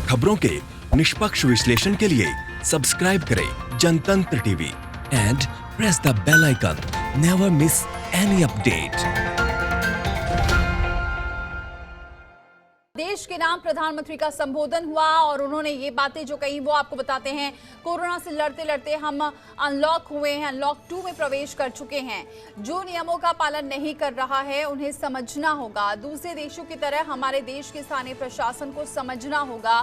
खबरों के निष्पक्ष विश्लेषण के लिए सब्सक्राइब करें Jantantra TV and press the bell icon. Never miss any update. देश के नाम प्रधानमंत्री का संबोधन हुआ और उन्होंने ये बातें जो कही वो आपको बताते हैं। कोरोना से लड़ते लड़ते हम अनलॉक हुए हैं, अनलॉक 2 में प्रवेश कर चुके हैं। जो नियमों का पालन नहीं कर रहा है उन्हें समझना होगा। दूसरे देशों की तरह हमारे देश के स्थानीय प्रशासन को समझना होगा।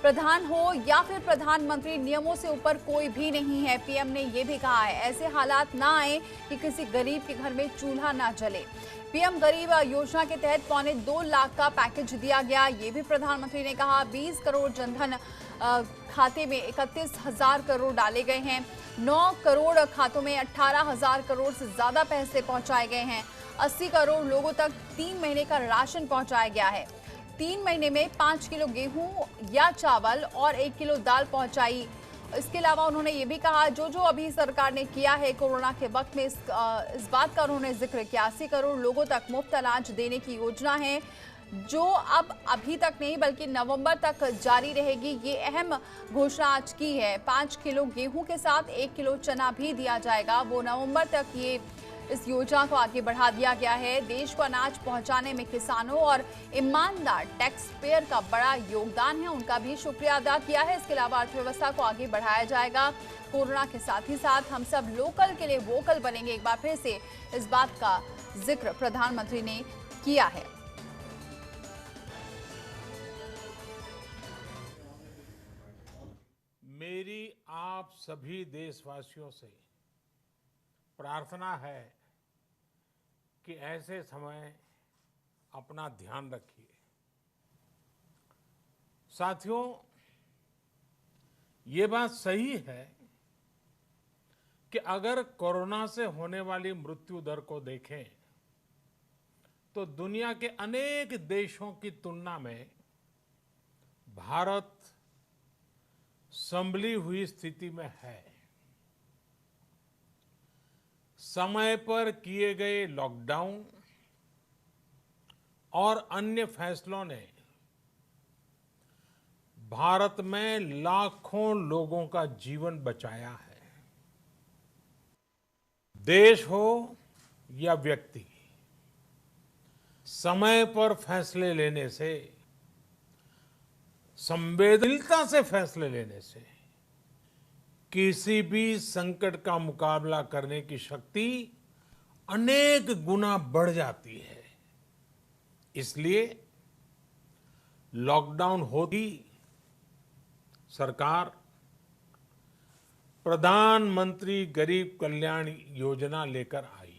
प्रधान हो या फिर प्रधानमंत्री, नियमों से ऊपर कोई भी नहीं है। पीएम ने यह भी कहा है ऐसे हालात ना आए कि किसी गरीब के घर में चूल्हा ना जले। पीएम गरीब योजना के तहत 2.25 लाख का पैकेज दिया गया, ये भी प्रधानमंत्री ने कहा। 20 करोड़ जनधन खाते में 31,000 करोड़ डाले गए हैं। 9 करोड़ खातों में 18,000 करोड़ से ज्यादा पैसे पहुंचाए गए हैं। 80 करोड़ लोगों तक 3 महीने का राशन पहुंचाया गया है। 3 महीने में 5 किलो गेहूं या चावल और 1 किलो दाल पहुंचाई। इसके अलावा उन्होंने ये भी कहा जो अभी सरकार ने किया है कोरोना के वक्त में, इस बात का उन्होंने जिक्र किया। 80 करोड़ लोगों तक मुफ्त अनाज देने की योजना है जो अब अभी तक नहीं बल्कि नवंबर तक जारी रहेगी। ये अहम घोषणा आज की है। 5 किलो गेहूं के साथ 1 किलो चना भी दिया जाएगा। वो नवंबर तक ये इस योजना को आगे बढ़ा दिया गया है। देश को अनाज पहुंचाने में किसानों और ईमानदार टैक्स पेयर का बड़ा योगदान है, उनका भी शुक्रिया अदा किया है। इसके अलावा अर्थव्यवस्था को आगे बढ़ाया जाएगा। कोरोना के साथ ही साथ हम सब लोकल के लिए वोकल बनेंगे। एक बार फिर से इस बात का जिक्र प्रधानमंत्री ने किया है। मेरी आप सभी देशवासियों से प्रार्थना है कि ऐसे समय अपना ध्यान रखिए। साथियों, ये बात सही है कि अगर कोरोना से होने वाली मृत्यु दर को देखें तो दुनिया के अनेक देशों की तुलना में भारत संभली हुई स्थिति में है। समय पर किए गए लॉकडाउन और अन्य फैसलों ने भारत में लाखों लोगों का जीवन बचाया है। देश हो या व्यक्ति, समय पर फैसले लेने से, संवेदनशीलता से फैसले लेने से किसी भी संकट का मुकाबला करने की शक्ति अनेक गुना बढ़ जाती है। इसलिए लॉकडाउन होती सरकार प्रधानमंत्री गरीब कल्याण योजना लेकर आई।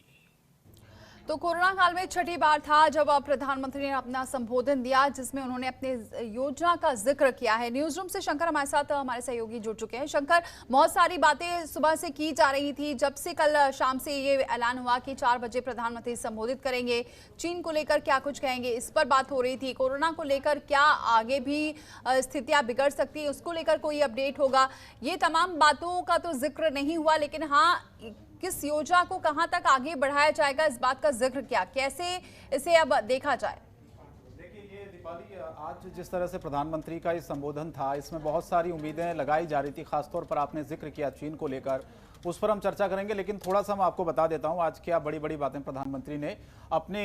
तो कोरोना काल में छठी बार था जब प्रधानमंत्री ने अपना संबोधन दिया जिसमें उन्होंने अपने योजना का जिक्र किया है। न्यूज रूम से शंकर हमारे साथ हमारे सहयोगी जुड़ चुके हैं। शंकर, बहुत सारी बातें सुबह से की जा रही थी। जब से कल शाम से ये ऐलान हुआ कि 4 बजे प्रधानमंत्री संबोधित करेंगे, चीन को लेकर क्या कुछ कहेंगे, इस पर बात हो रही थी। कोरोना को लेकर क्या आगे भी स्थितियां बिगड़ सकती है, उसको लेकर कोई अपडेट होगा, ये तमाम बातों का तो जिक्र नहीं हुआ। लेकिन हाँ, किस योजना को कहां तक आगे बढ़ाया जाएगा, इस बात का जिक्र किया। कैसे इसे अब देखा जाए? देखिए, ये दीपाली, आज जिस तरह से प्रधानमंत्री का ये संबोधन था, इसमें बहुत सारी उम्मीदें लगाई जा रही थी। खासतौर पर आपने जिक्र किया चीन को लेकर, उस पर हम चर्चा करेंगे। लेकिन थोड़ा सा मैं आपको बता देता हूं आज क्या बड़ी बड़ी बातें प्रधानमंत्री ने अपने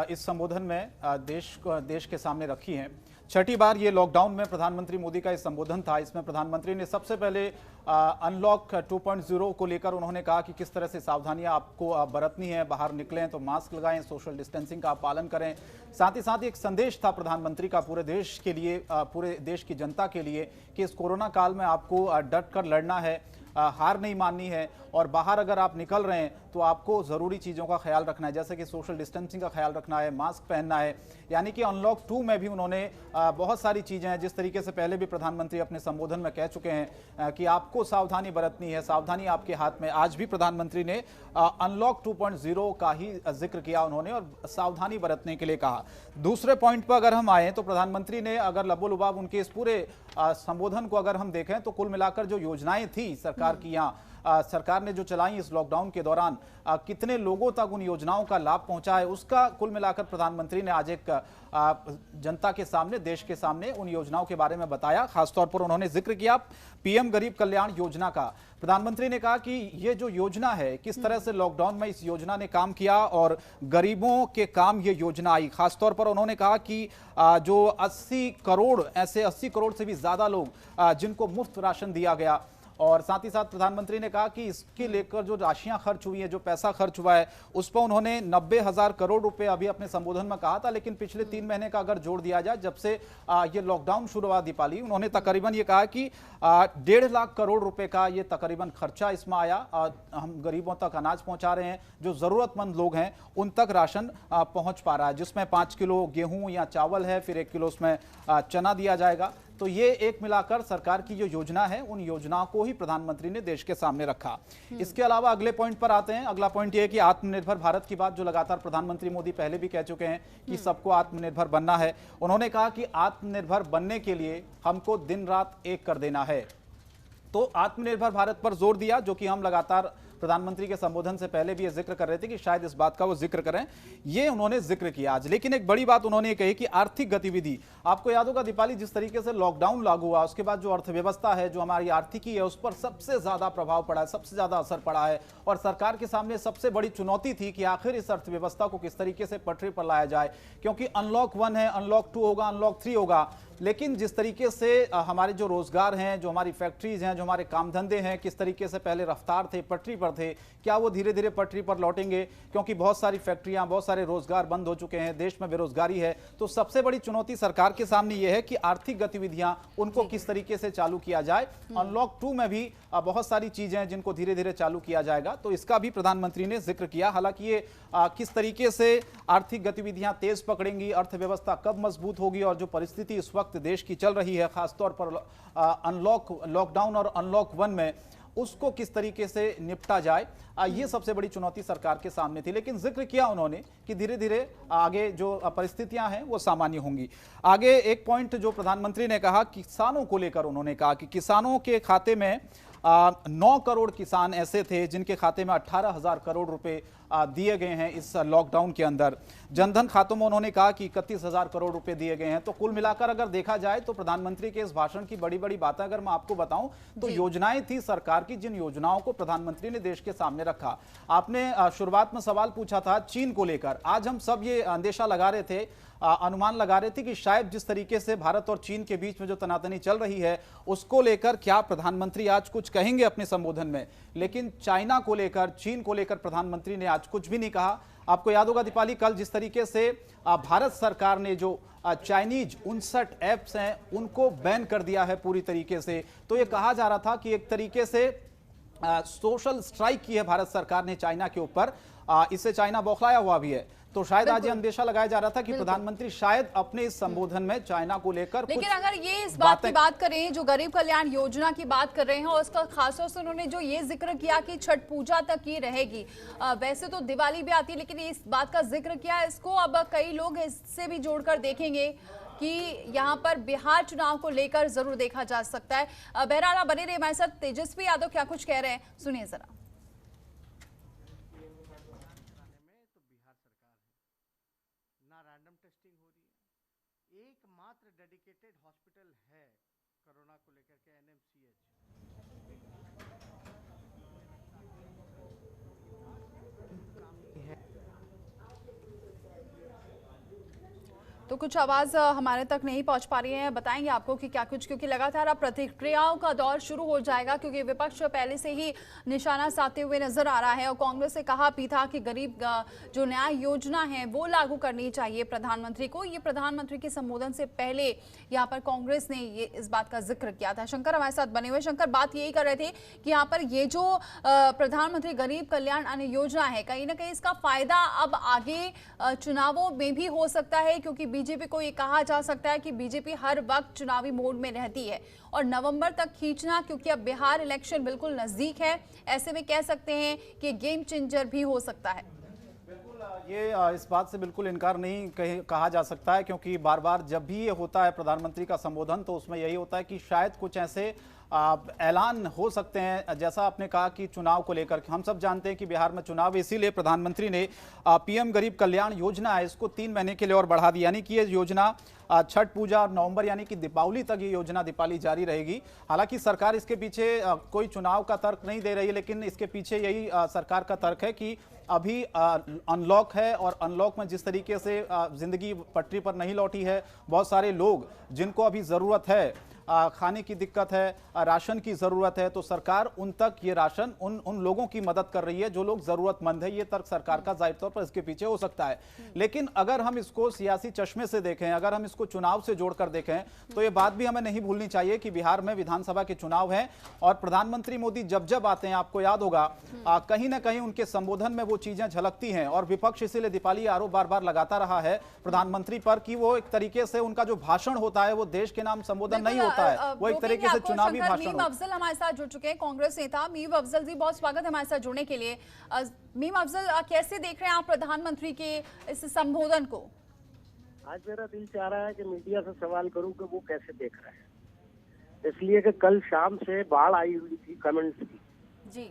इस संबोधन में देश के सामने रखी हैं। छठी बार ये लॉकडाउन में प्रधानमंत्री मोदी का इस संबोधन था। इसमें प्रधानमंत्री ने सबसे पहले अनलॉक 2.0 को लेकर उन्होंने कहा कि किस तरह से सावधानियां आपको बरतनी है। बाहर निकलें तो मास्क लगाएं, सोशल डिस्टेंसिंग का पालन करें। साथ ही साथ एक संदेश था प्रधानमंत्री का पूरे देश के लिए, पूरे देश की जनता के लिए कि इस कोरोना काल में आपको डट कर लड़ना है, हार नहीं माननी है। और बाहर अगर आप निकल रहे हैं तो आपको ज़रूरी चीज़ों का ख्याल रखना है, जैसे कि सोशल डिस्टेंसिंग का ख्याल रखना है, मास्क पहनना है। यानी कि अनलॉक 2 में भी उन्होंने बहुत सारी चीज़ें हैं, जिस तरीके से पहले भी प्रधानमंत्री अपने संबोधन में कह चुके हैं कि आपको सावधानी बरतनी है, सावधानी आपके हाथ में। आज भी प्रधानमंत्री ने अनलॉक 2.0 का ही जिक्र किया उन्होंने और सावधानी बरतने के लिए कहा। दूसरे पॉइंट पर अगर हम आए तो प्रधानमंत्री ने अगर लबोलुबाब उनके इस पूरे संबोधन को अगर हम देखें तो कुल मिलाकर जो योजनाएं थी सरकार की यहाँ सरकार ने जो चलाई इस लॉकडाउन के दौरान कितने लोगों तक उन योजनाओं का लाभ पहुंचा है, उसका कुल मिलाकर प्रधानमंत्री ने आज एक जनता के सामने, देश के सामने उन योजनाओं के बारे में बताया। खासतौर पर उन्होंने जिक्र किया पीएम गरीब कल्याण योजना का। प्रधानमंत्री ने कहा कि ये जो योजना है, किस तरह से लॉकडाउन में इस योजना ने काम किया और गरीबों के काम ये योजना आई। खासतौर पर उन्होंने कहा कि जो 80 करोड़, ऐसे 80 करोड़ से भी ज्यादा लोग जिनको मुफ्त राशन दिया गया, और साथ ही साथ प्रधानमंत्री ने कहा कि इसके लेकर जो राशियां खर्च हुई है, जो पैसा खर्च हुआ है, उस पर उन्होंने 90,000 करोड़ रुपए अभी अपने संबोधन में कहा था, लेकिन पिछले 3 महीने का अगर जोड़ दिया जाए, जब से ये लॉकडाउन शुरू हुआ दीपाली, उन्होंने तकरीबन ये कहा कि 1.5 लाख करोड़ रुपए का ये तकरीबन खर्चा इसमें आया। हम गरीबों तक अनाज पहुंचा रहे हैं, जो जरूरतमंद लोग हैं उन तक राशन पहुंच पा रहा है, जिसमें 5 किलो गेहूं या चावल है, फिर 1 किलो उसमें चना दिया जाएगा। तो ये एक मिलाकर सरकार की जो योजना है, उन योजनाओं को ही प्रधानमंत्री ने देश के सामने रखा। इसके अलावा अगले पॉइंट पर आते हैं। अगला पॉइंट ये है कि आत्मनिर्भर भारत की बात जो लगातार प्रधानमंत्री मोदी पहले भी कह चुके हैं कि सबको आत्मनिर्भर बनना है। उन्होंने कहा कि आत्मनिर्भर बनने के लिए हमको दिन रात एक कर देना है। तो आत्मनिर्भर भारत पर जोर दिया, जो कि हम लगातार प्रधानमंत्री के संबोधन से पहले भी ये जिक्र कर रहे थे कि शायद इस बात का वो जिक्र करें, ये उन्होंने जिक्र किया आज। लेकिन एक बड़ी बात उन्होंने ये कही कि आर्थिक गतिविधि, आपको याद होगा दीपाली, जिस तरीके से लॉकडाउन लागू हुआ, उसके बाद जो अर्थव्यवस्था है, जो हमारी आर्थिकी है, उस पर सबसे ज्यादा प्रभाव पड़ा है, सबसे ज्यादा असर पड़ा है। और सरकार के सामने सबसे बड़ी चुनौती थी कि आखिर इस अर्थव्यवस्था को किस तरीके से पटरी पर लाया जाए, क्योंकि अनलॉक 1 है, अनलॉक 2 होगा, अनलॉक 3 होगा, लेकिन जिस तरीके से हमारे जो रोजगार हैं, जो हमारी फैक्ट्रीज हैं, जो हमारे काम धंधे हैं, किस तरीके से पहले रफ्तार थे, पटरी पर थे, क्या वो धीरे धीरे पटरी पर लौटेंगे? क्योंकि बहुत सारी फैक्ट्रियां, बहुत सारे रोजगार बंद हो चुके हैं, देश में बेरोजगारी है। तो सबसे बड़ी चुनौती सरकार के सामने यह है कि आर्थिक गतिविधियां, उनको किस तरीके से चालू किया जाए। अनलॉक 2 में भी बहुत सारी चीजें हैं जिनको धीरे धीरे चालू किया जाएगा, तो इसका भी प्रधानमंत्री ने जिक्र किया। हालांकि ये किस तरीके से आर्थिक गतिविधियां तेज पकड़ेंगी, अर्थव्यवस्था कब मजबूत होगी, और जो परिस्थिति इस वक्त देश की चल रही है, खासतौर पर लॉकडाउन और अनलॉक 1 में, उसको किस तरीके से निपटा जाए, ये सबसे बड़ी चुनौती सरकार के सामने थी। लेकिन जिक्र किया उन्होंने कि धीरे धीरे आगे जो परिस्थितियां हैं वो सामान्य होंगी। आगे एक पॉइंट जो प्रधानमंत्री ने कहा, किसानों को लेकर उन्होंने कहा कि किसानों के खाते में 9 करोड़ किसान ऐसे थे जिनके खाते में 18,000 करोड़ रुपए दिए गए हैं इस लॉकडाउन के अंदर। जनधन खातों में उन्होंने कहा कि 31,000 करोड़ रुपए दिए गए हैं। तो कुल मिलाकर अगर देखा जाए तो प्रधानमंत्री के इस भाषण की बड़ी बड़ी बातें अगर मैं आपको बताऊं तो योजनाएं थी सरकार की, जिन योजनाओं को प्रधानमंत्री ने देश के सामने रखा। आपने शुरुआत में सवाल पूछा था चीन को लेकर। आज हम सब ये अंदेशा लगा रहे थे, अनुमान लगा रहे थे कि शायद जिस तरीके से भारत और चीन के बीच में जो तनातनी चल रही है, उसको लेकर क्या प्रधानमंत्री आज कुछ कहेंगे अपने संबोधन में। लेकिन चाइना को लेकर, चीन को लेकर प्रधानमंत्री ने आज कुछ भी नहीं कहा। आपको याद होगा दीपाली, कल जिस तरीके से भारत सरकार ने जो चाइनीज 59 ऐप्स हैं उनको बैन कर दिया है पूरी तरीके से, तो ये कहा जा रहा था कि एक तरीके से सोशल स्ट्राइक की है भारत सरकार ने चाइना के ऊपर। इससे चाइना बौखलाया हुआ भी है। तो शायद आज ये अंदेशा लगाया जा रहा था कि प्रधानमंत्री शायद अपने इस संबोधन में चाइना को लेकर, लेकिन अगर ये इस बात की बात करें, जो गरीब कल्याण योजना की बात कर रहे हैं, और उसका खासतौर से उन्होंने जो ये जिक्र किया कि छठ पूजा तक ये रहेगी, वैसे तो दिवाली भी आती है, लेकिन इस बात का जिक्र किया, इसको अब कई लोग इससे भी जोड़कर देखेंगे कि यहाँ पर बिहार चुनाव को लेकर जरूर देखा जा सकता है। बहरहाल बने रहे हमारे साथ। तेजस्वी यादव क्या कुछ कह रहे हैं, सुनिए जरा। एकमात्र डेडिकेटेड हॉस्पिटल है कोरोना को लेकर के, एनएमसीएच। तो कुछ आवाज हमारे तक नहीं पहुंच पा रही है, बताएंगे आपको कि क्या कुछ, क्योंकि लगातार अब प्रतिक्रियाओं का दौर शुरू हो जाएगा, क्योंकि विपक्ष पहले से ही निशाना साधते हुए नजर आ रहा है। और कांग्रेस ने कहा भी था कि गरीब जो न्याय योजना है वो लागू करनी चाहिए प्रधानमंत्री को। ये प्रधानमंत्री के संबोधन से पहले यहाँ पर कांग्रेस ने ये इस बात का जिक्र किया था। शंकर हमारे साथ बने हुए। शंकर, बात यही कर रहे थे कि यहाँ पर ये जो प्रधानमंत्री गरीब कल्याण अन्न योजना है, कहीं ना कहीं इसका फायदा अब आगे चुनावों में भी हो सकता है, क्योंकि बीजेपी को ये कहा जा सकता है कि बीजेपी हर वक्त चुनावी मोड में रहती है और नवंबर तक खींचना, क्योंकि अब बिहार इलेक्शन बिल्कुल नजदीक है, ऐसे में कह सकते हैं कि गेम चेंजर भी हो सकता है। बिल्कुल, ये इस बात से बिल्कुल इनकार नहीं कहा जा सकता है, क्योंकि बार बार जब भी ये होता है प्रधानमंत्री का संबोधन, तो उसमें यही होता है कि शायद कुछ ऐसे ऐलान हो सकते हैं। जैसा आपने कहा कि चुनाव को लेकर हम सब जानते हैं कि बिहार में चुनाव, इसीलिए प्रधानमंत्री ने पीएम गरीब कल्याण योजना है इसको 3 महीने के लिए और बढ़ा दिया, यानी कि ये योजना छठ पूजा और नवंबर यानी कि दीपावली तक ये योजना दीपावली जारी रहेगी। हालांकि सरकार इसके पीछे कोई चुनाव का तर्क नहीं दे रही है, लेकिन इसके पीछे यही सरकार का तर्क है कि अभी अनलॉक है और अनलॉक में जिस तरीके से जिंदगी पटरी पर नहीं लौटी है, बहुत सारे लोग जिनको अभी जरूरत है, खाने की दिक्कत है, राशन की जरूरत है, तो सरकार उन तक ये राशन उन लोगों की मदद कर रही है जो लोग जरूरतमंद है। ये तर्क सरकार का जाहिर तौर पर इसके पीछे हो सकता है। लेकिन अगर हम इसको सियासी चश्मे से देखें, अगर हम इसको चुनाव से जोड़कर देखें, तो ये बात भी हमें नहीं भूलनी चाहिए कि बिहार में विधानसभा के चुनाव हैं और प्रधानमंत्री मोदी जब जब आते हैं, आपको याद होगा कहीं ना कहीं उनके संबोधन में वो चीजें झलकती हैं और विपक्ष इसीलिए दीपावली आरोप बार बार लगाता रहा है प्रधानमंत्री पर कि वो एक तरीके से उनका जो भाषण होता है वो देश के नाम संबोधन नहीं होता है, वो एक तरीके से चुनावी भाषण। मीम अफजल हमारे साथ जुड़ चुके हैं, कांग्रेस नेता। मीम अफजल जी, बहुत स्वागत है हमारे साथ जुड़ने के लिए। मीम अफजल, कैसे देख रहे हैं आप प्रधानमंत्री के इस संबोधन को? आज मेरा दिल चाह रहा है कि मीडिया से सवाल करूं कि वो कैसे देख रहे हैं, इसलिए कि कल शाम से बाढ़ आई हुई थी कमेंट्स की जी,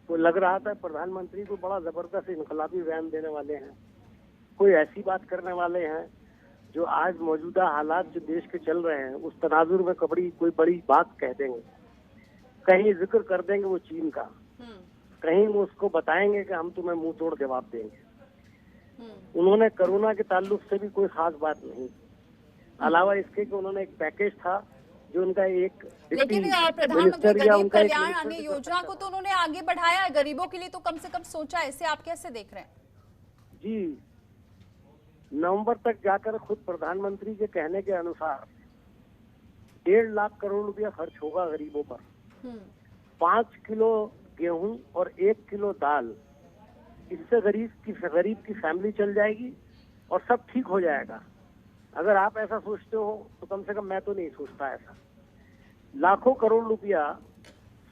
तो लग रहा था प्रधानमंत्री को बड़ा जबरदस्त इनकलाबी बयान देने वाले हैं, कोई ऐसी बात करने वाले हैं जो आज मौजूदा हालात जो देश के चल रहे हैं उस तनाजुर में कोई बड़ी बात कह देंगे, कहीं जिक्र कर देंगे वो चीन का, कहीं वो उसको बताएंगे कि हम तुम्हें मुंह तोड़ जवाब देंगे। उन्होंने कोरोना के ताल्लुक से भी कोई खास बात नहीं, अलावा इसके कि उन्होंने एक पैकेज था जो उनका एक, लेकिन प्रधानमंत्री गरीब कल्याण अन्न योजना को तो उन्होंने आगे बढ़ाया है, गरीबों के लिए तो कम से कम सोचा है, इसे आप कैसे देख रहे हैं? जी, नवंबर तक जाकर खुद प्रधानमंत्री के कहने के अनुसार 1.5 लाख करोड़ रुपया खर्च होगा गरीबों पर। 5 किलो गेहूं और 1 किलो दाल, इससे गरीब की फैमिली चल जाएगी और सब ठीक हो जाएगा। अगर आप ऐसा सोचते हो तो कम से कम मैं तो नहीं सोचता ऐसा। लाखों करोड़ रुपया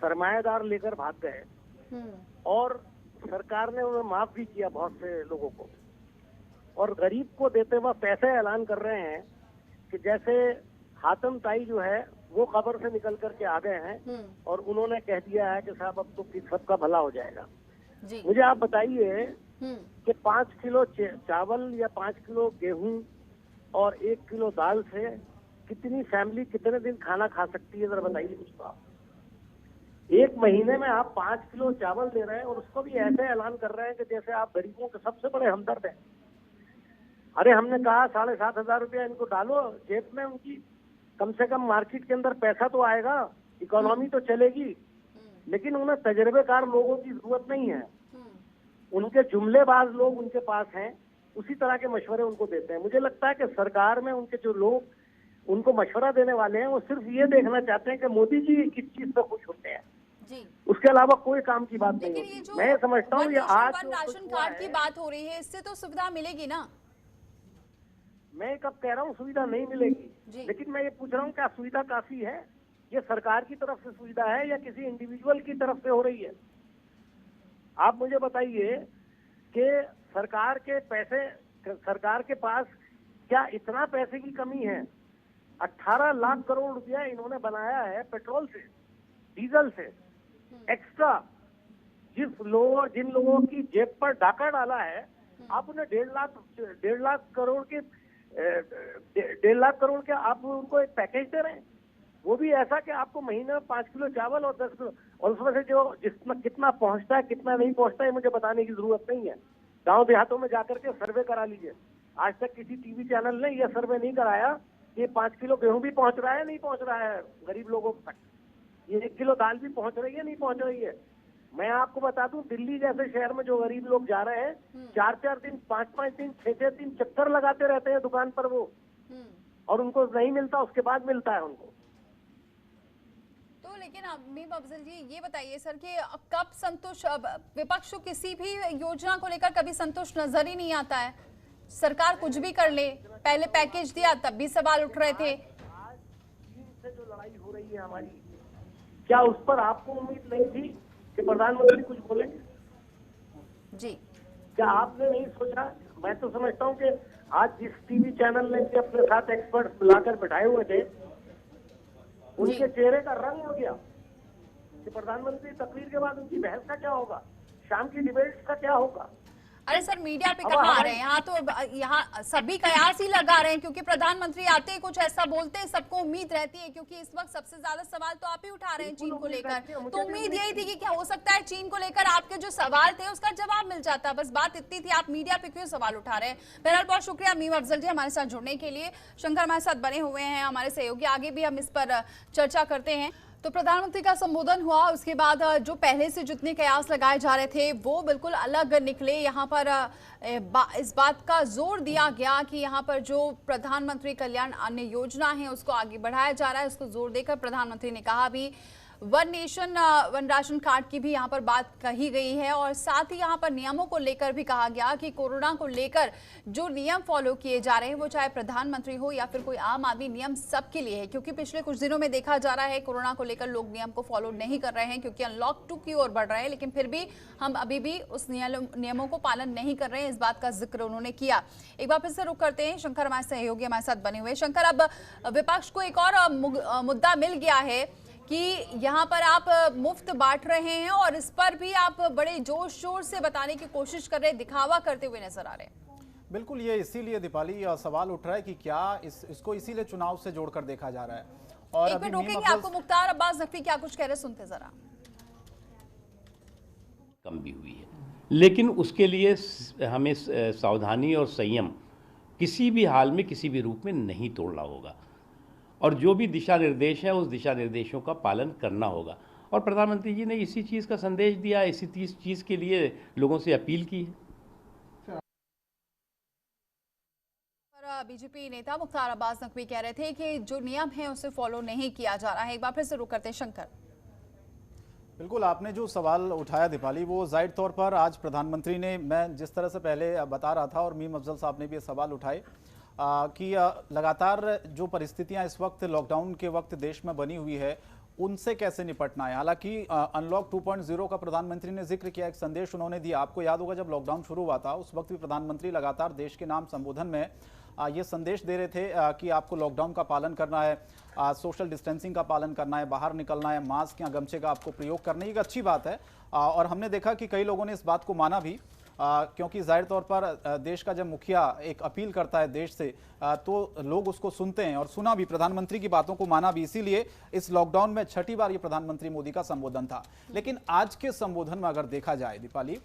सरमायादार लेकर भाग गए और सरकार ने उन्हें माफ भी किया बहुत से लोगों को, और गरीब को देते वक्त ऐसे ऐलान कर रहे हैं कि जैसे हातम ताई जो है वो कब्र से निकल करके आ गए हैं और उन्होंने कह दिया है कि साहब अब तो सबका भला हो जाएगा जी। मुझे आप बताइए कि 5 किलो चावल या 5 किलो गेहूं और 1 किलो दाल से कितनी फैमिली कितने दिन खाना खा सकती है, जरा बताइए कुछ तो आप। 1 महीने में आप 5 किलो चावल दे रहे हैं और उसको भी ऐसे ऐलान कर रहे हैं कि जैसे आप गरीबों के सबसे बड़े हमदर्द हैं। अरे हमने कहा 7,500 रुपया इनको डालो जेब में उनकी, कम से कम मार्केट के अंदर पैसा तो आएगा, इकोनॉमी तो चलेगी। लेकिन उन्हें तजर्बेकार लोगों की जरूरत नहीं है, उनके जुमलेबाज लोग उनके पास हैं, उसी तरह के मशवरे उनको देते हैं। मुझे लगता है कि सरकार में उनके जो लोग उनको मशवरा देने वाले हैं वो सिर्फ ये देखना चाहते हैं कि मोदी जी किस चीज से खुश होते हैं जी। उसके अलावा कोई काम की बात नहीं होती। मैं समझता हूँ ये आज राशन कार्ड की बात हो रही है, इससे तो सुविधा मिलेगी ना। मैं कब कह रहा हूँ सुविधा नहीं मिलेगी, लेकिन मैं ये पूछ रहा हूँ क्या सुविधा काफी है? ये सरकार की तरफ से सुविधा है या किसी इंडिविजुअल की तरफ से हो रही है? आप मुझे बताइए कि सरकार के पैसे, सरकार के पास क्या इतना पैसे की कमी है? 18 लाख करोड़ रुपया इन्होंने बनाया है पेट्रोल से, डीजल से एक्स्ट्रा। जिन लोगों की जेब पर डाका डाला है, आप उन्हें 1.5 लाख करोड़ के 1.5 लाख करोड़ के आप उनको एक पैकेज दे रहे हैं, वो भी ऐसा कि आपको महीने में 5 किलो चावल और 10 किलो, और उसमें से जो जितना कितना पहुंचता है कितना नहीं पहुंचता है मुझे बताने की जरूरत नहीं है। गांव देहातों में जाकर के सर्वे करा लीजिए। आज तक किसी टीवी चैनल ने यह सर्वे नहीं कराया कि 5 किलो गेहूं भी पहुंच रहा है नहीं पहुंच रहा है गरीब लोगों तक, ये 1 किलो दाल भी पहुंच रही है नहीं पहुंच रही है। मैं आपको बता दूं, दिल्ली जैसे शहर में जो गरीब लोग जा रहे हैं, 4-4 दिन 5-5 दिन 6-6 दिन चक्कर लगाते रहते हैं दुकान पर वो, और उनको नहीं मिलता, उसके बाद मिलता है उनको। तो लेकिन मीम अफजल जी ये बताइए सर कि कब संतुष्ट, विपक्ष को किसी भी योजना को लेकर कभी संतुष्ट नजर ही नहीं आता है। सरकार कुछ भी कर ले, पहले पैकेज दिया तब भी सवाल उठ रहे थे। आज चीन से जो लड़ाई हो रही है हमारी, क्या उस पर आपको उम्मीद नहीं थी कि प्रधानमंत्री कुछ बोलेंगे जी? क्या आपने नहीं सोचा? मैं तो समझता हूँ कि आज जिस टीवी चैनल ने अपने साथ एक्सपर्ट बुलाकर बैठाए हुए थे, उनके चेहरे का रंग उड़ गया कि प्रधानमंत्री तकरीर के बाद उनकी बहस का क्या होगा, शाम की डिबेट्स का क्या होगा। अरे सर, मीडिया पे अब कहाँ आ हमारे- रहे हैं? यहाँ तो यहाँ सभी कयास ही लगा रहे हैं, क्योंकि प्रधानमंत्री आते ही कुछ ऐसा बोलते हैं, सबको उम्मीद रहती है, क्योंकि इस वक्त सबसे ज्यादा सवाल तो आप ही उठा रहे हैं चीन को लेकर। तो उम्मीद यही थी कि क्या हो सकता है चीन को लेकर आपके जो सवाल थे उसका जवाब मिल जाता। बस बात इतनी थी, आप मीडिया पे क्यों सवाल उठा रहे हैं? बहरहाल बहुत शुक्रिया मीम अफजल जी हमारे साथ जुड़ने के लिए। शंकर हमारे साथ बने हुए हैं हमारे सहयोगी, आगे भी हम इस पर चर्चा करते हैं। तो प्रधानमंत्री का संबोधन हुआ, उसके बाद जो पहले से जितने कयास लगाए जा रहे थे वो बिल्कुल अलग निकले। यहाँ पर इस बात का जोर दिया गया कि यहाँ पर जो प्रधानमंत्री कल्याण अन्न योजना है उसको आगे बढ़ाया जा रहा है। उसको जोर देकर प्रधानमंत्री ने कहा भी one nation one ration card की भी यहाँ पर बात कही गई है, और साथ ही यहाँ पर नियमों को लेकर भी कहा गया कि कोरोना को लेकर जो नियम फॉलो किए जा रहे हैं वो चाहे प्रधानमंत्री हो या फिर कोई आम आदमी, नियम सबके लिए है। क्योंकि पिछले कुछ दिनों में देखा जा रहा है कोरोना को लेकर लोग नियम को फॉलो नहीं कर रहे हैं, क्योंकि अनलॉक 2 की ओर बढ़ रहे हैं, लेकिन फिर भी हम अभी भी उस नियमों को पालन नहीं कर रहे हैं। इस बात का जिक्र उन्होंने किया। एक बार फिर से रुक करते हैं, शंकर हमारे सहयोगी हमारे साथ बने हुए। शंकर, अब विपक्ष को एक और मुद्दा मिल गया है कि यहाँ पर आप मुफ्त बांट रहे हैं, और इस पर भी आप बड़े जोश शोर से बताने की कोशिश कर रहे हैं, दिखावा करते हुए नजर आ रहे हैं। बिल्कुल, ये इसीलिए दीपाली सवाल उठ रहा है कि क्या इसको इसीलिए चुनाव से जोड़कर देखा जा रहा है। और एक मिनट रोकेंगे आपको, मुख्तार अब्बास नकवी क्या कुछ कह रहे, सुनते जरा। कम भी हुई है, लेकिन उसके लिए हमें सावधानी और संयम किसी भी हाल में किसी भी रूप में नहीं तोड़ना होगा, और जो भी दिशा निर्देश है उस दिशा निर्देशों का पालन करना होगा। और प्रधानमंत्री जी ने इसी चीज़ का संदेश दिया, इसी चीज़ के लिए लोगों से अपील की है। बीजेपी नेता मुख्तार अब्बास नकवी कह रहे थे कि जो नियम है उसे फॉलो नहीं किया जा रहा है। एक बार फिर से रुक करते हैं शंकर। बिल्कुल, आपने जो सवाल उठाया दीपाली, वो जाहिर तौर पर आज प्रधानमंत्री ने, मैं जिस तरह से पहले बता रहा था और मीम अफजल साहब ने भी ये सवाल उठाए कि लगातार जो परिस्थितियां इस वक्त लॉकडाउन के वक्त देश में बनी हुई है उनसे कैसे निपटना है। हालांकि अनलॉक 2.0 का प्रधानमंत्री ने जिक्र किया, एक संदेश उन्होंने दिया। आपको याद होगा जब लॉकडाउन शुरू हुआ था उस वक्त भी प्रधानमंत्री लगातार देश के नाम संबोधन में ये संदेश दे रहे थे कि आपको लॉकडाउन का पालन करना है, सोशल डिस्टेंसिंग का पालन करना है, बाहर निकलना है, मास्क या गमछे का आपको प्रयोग करना है। एक अच्छी बात है, और हमने देखा कि कई लोगों ने इस बात को माना भी, क्योंकि जाहिर तौर पर देश का जब मुखिया एक अपील करता है देश से तो लोग उसको सुनते हैं, और सुना भी, प्रधानमंत्री की बातों को माना भी। इसीलिए इस लॉकडाउन में छठी बार ये प्रधानमंत्री मोदी का संबोधन था। लेकिन आज के संबोधन में अगर देखा जाए दीपाली,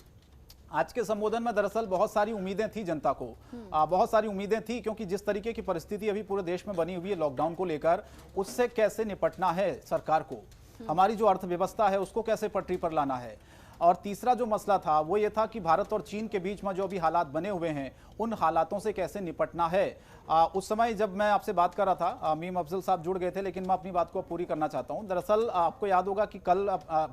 आज के संबोधन में दरअसल बहुत सारी उम्मीदें थी जनता को, बहुत सारी उम्मीदें थी, क्योंकि जिस तरीके की परिस्थिति अभी पूरे देश में बनी हुई है लॉकडाउन को लेकर, उससे कैसे निपटना है सरकार को, हमारी जो अर्थव्यवस्था है उसको कैसे पटरी पर लाना है। और तीसरा जो मसला था वो ये था कि भारत और चीन के बीच में जो अभी हालात बने हुए हैं उन हालातों से कैसे निपटना है। उस समय जब मैं आपसे बात कर रहा था, मीम अफजल साहब जुड़ गए थे, लेकिन मैं अपनी बात को पूरी करना चाहता हूं। दरअसल आपको याद होगा कि कल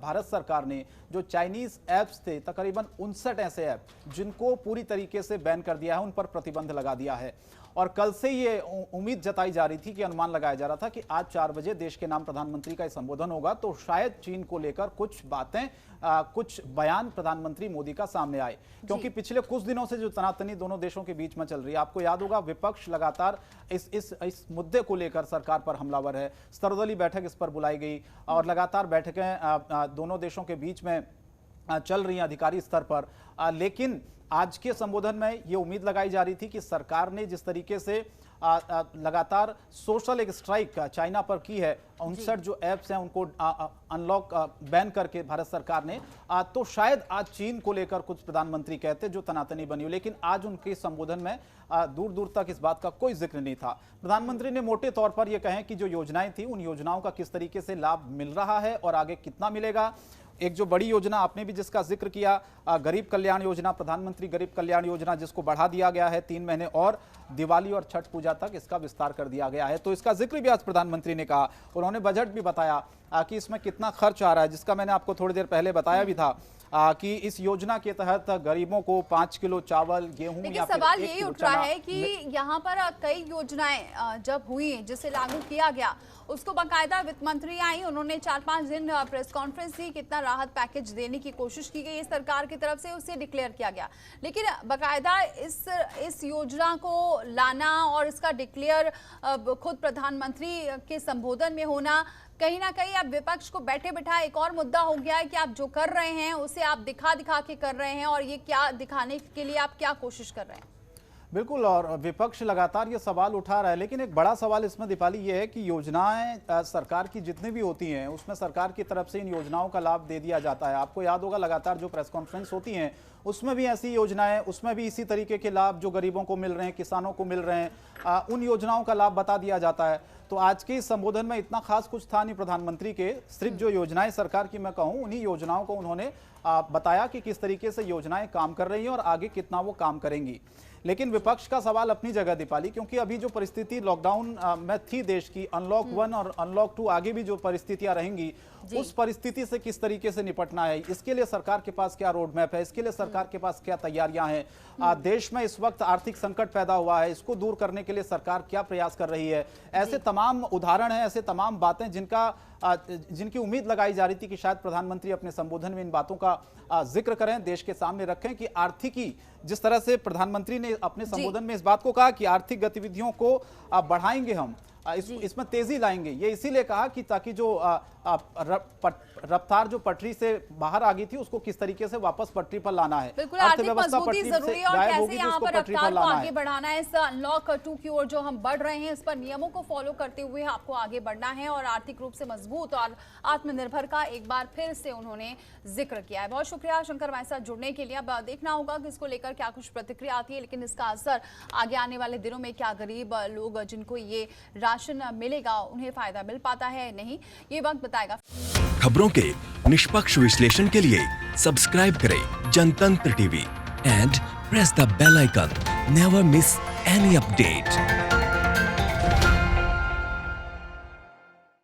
भारत सरकार ने जो चाइनीज ऐप्स थे, तकरीबन 59 ऐसे ऐप जिनको पूरी तरीके से बैन कर दिया है, उन पर प्रतिबंध लगा दिया है। और कल से ये उम्मीद जताई जा रही थी कि अनुमान लगाया जा रहा था कि आज 4 बजे देश के नाम प्रधानमंत्री का संबोधन होगा, तो शायद चीन को लेकर कुछ बातें, कुछ बयान प्रधानमंत्री मोदी का सामने आए। क्योंकि पिछले कुछ दिनों से जो तनातनी दोनों देशों के बीच में चल रही है, आपको याद होगा विपक्ष लगातार इस मुद्दे को लेकर सरकार पर हमलावर है। सर्वदलीय बैठक इस पर बुलाई गई और लगातार बैठकें दोनों देशों के बीच में चल रही हैं अधिकारी स्तर पर। लेकिन आज के संबोधन में ये उम्मीद लगाई जा रही थी कि सरकार ने जिस तरीके से लगातार सोशल एक स्ट्राइक चाइना पर की है, 59 जो ऐप्स हैं उनको अनलॉक बैन करके भारत सरकार ने, तो शायद आज चीन को लेकर कुछ प्रधानमंत्री कहते जो तनातनी बनी हो। लेकिन आज उनके संबोधन में दूर दूर तक इस बात का कोई जिक्र नहीं था। प्रधानमंत्री ने मोटे तौर पर यह कहें कि जो योजनाएं थी उन योजनाओं का किस तरीके से लाभ मिल रहा है और आगे कितना मिलेगा। एक जो बड़ी योजना आपने भी जिसका जिक्र किया, गरीब कल्याण योजना, प्रधानमंत्री गरीब कल्याण योजना, जिसको बढ़ा दिया गया है 3 महीने और दिवाली और छठ पूजा तक इसका विस्तार कर दिया गया है, तो इसका जिक्र भी आज प्रधानमंत्री ने कहा। उन्होंने बजट भी बताया कि इसमें कितना खर्च आ रहा है, जिसका मैंने आपको थोड़ी देर पहले बताया भी था कि इस योजना के तहत गरीबों को 5 किलो चावल, गेहूं या फिर सवाल यही उठ रहा है कि यहाँ पर कई योजनाएं जब हुई जिसे लागू किया गया उसको बाकायदा वित्त मंत्री आई, उन्होंने 4-5 दिन प्रेस कॉन्फ्रेंस दी, कितना राहत पैकेज देने की कोशिश की गई सरकार की तरफ से, उसे डिक्लेयर किया गया। लेकिन बाकायदा इस योजना को लाना और इसका डिक्लेयर खुद प्रधानमंत्री के संबोधन में होना, कहीं ना कहीं अब विपक्ष को बैठे बिठाए एक और मुद्दा हो गया है कि आप जो कर रहे हैं उसे आप दिखा के कर रहे हैं, और ये क्या दिखाने के लिए आप क्या कोशिश कर रहे हैं? बिल्कुल, और विपक्ष लगातार ये सवाल उठा रहा है, लेकिन एक बड़ा सवाल इसमें दीपाली ये है कि योजनाएं सरकार की जितनी भी होती हैं उसमें सरकार की तरफ से इन योजनाओं का लाभ दे दिया जाता है। आपको याद होगा लगातार जो प्रेस कॉन्फ्रेंस होती हैं उसमें भी ऐसी योजनाएं, उसमें भी इसी तरीके के लाभ जो गरीबों को मिल रहे हैं, किसानों को मिल रहे हैं, उन योजनाओं का लाभ बता दिया जाता है। तो आज के इस संबोधन में इतना खास कुछ था नहीं प्रधानमंत्री के, सिर्फ जो योजनाएं सरकार की मैं कहूं उन्हीं योजनाओं को उन्होंने बताया कि किस तरीके से योजनाएं काम कर रही हैं और आगे कितना वो काम करेंगी। लेकिन विपक्ष का सवाल अपनी जगह दीपाली, क्योंकि अभी जो परिस्थिति लॉकडाउन में थी देश की, अनलॉक 1 और अनलॉक 2 आगे भी जो परिस्थितियां रहेंगी उस परिस्थिति से किस तरीके से निपटना है, इसके लिए सरकार के पास क्या रोड मैप है, इसके लिए सरकार के पास क्या तैयारियां हैं। देश में इस वक्त आर्थिक संकट पैदा हुआ है, इसको दूर करने के लिए सरकार क्या प्रयास कर रही है। ऐसे तमाम उदाहरण हैं, ऐसे तमाम बातें जिनकी उम्मीद लगाई जा रही थी कि शायद प्रधानमंत्री अपने संबोधन में इन बातों का जिक्र करें, देश के सामने रखें कि आर्थिकी, जिस तरह से प्रधानमंत्री ने अपने संबोधन में इस बात को कहा कि आर्थिक गतिविधियों को बढ़ाएंगे हम, इसमें तेजी लाएंगे। ये इसीलिए कहा कि ताकि जो रफ्तार जो पटरी से बाहर आ गई थी उसको किस तरीके से वापस पटरी पर लाना है, बिल्कुल आर्थिक मजबूती जरूरी है, और कैसे यहाँ पर रफ्तार को आगे बढ़ाना है। इस अनलॉक 2 की ओर जो हम बढ़ रहे हैं इस पर नियमों को फॉलो करते हुए आपको आगे बढ़ना है और आर्थिक रूप से मजबूत और आत्मनिर्भर का एक बार फिर से उन्होंने जिक्र किया है। बहुत शुक्रिया शंकर हमारे साथ जुड़ने के लिए। अब देखना होगा कि इसको लेकर क्या कुछ प्रतिक्रिया आती है, लेकिन इसका असर आगे आने वाले दिनों में क्या गरीब लोग जिनको ये राशन मिलेगा उन्हें फायदा मिल पाता है नहीं, ये वक्त बताएगा। खबरों के निष्पक्ष विश्लेषण के लिए सब्सक्राइब करें Jantantra TV and press the bell icon. Never miss any update.